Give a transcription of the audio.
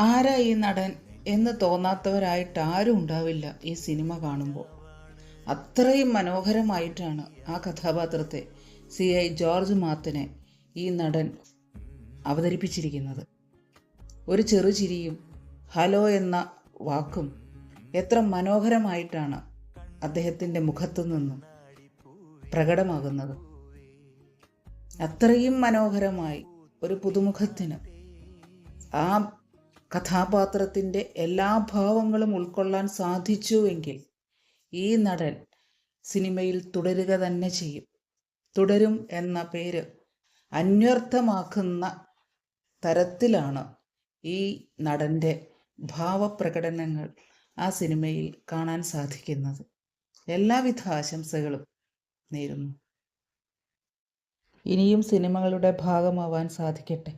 ആരാ ഈ നടൻ എന്ന് തോന്നാത്തവരായിട്ട് ആരും ഉണ്ടാവില്ല ഈ സിനിമ കാണുമ്പോൾ. അത്രയും മനോഹരമായിട്ടാണ് ആ കഥാപാത്രത്തെ CI ജോർജ് മാത്തിനെ ഈ നടൻ അവതരിപ്പിച്ചിരിക്കുന്നത്. ഒരു ചെറുചിരിയും ഹലോ എന്ന വാക്കും എത്ര മനോഹരമായിട്ടാണ് അദ്ദേഹത്തിൻ്റെ മുഖത്തു നിന്നും പ്രകടമാകുന്നത്. അത്രയും മനോഹരമായി ഒരു പുതുമുഖത്തിന് ആ കഥാപാത്രത്തിൻ്റെ എല്ലാ ഭാവങ്ങളും ഉൾക്കൊള്ളാൻ സാധിച്ചുവെങ്കിൽ ഈ നടൻ സിനിമയിൽ തുടരുക തന്നെ ചെയ്യും. തുടരും എന്ന പേര് അന്വർത്ഥമാക്കുന്ന തരത്തിലാണ് ഈ നടൻ്റെ ഭാവപ്രകടനങ്ങൾ ആ സിനിമയിൽ കാണാൻ സാധിക്കുന്നത്. എല്ലാവിധ ആശംസകളും നേരുന്നു. ഇനിയും സിനിമകളുടെ ഭാഗമാവാൻ സാധിക്കട്ടെ.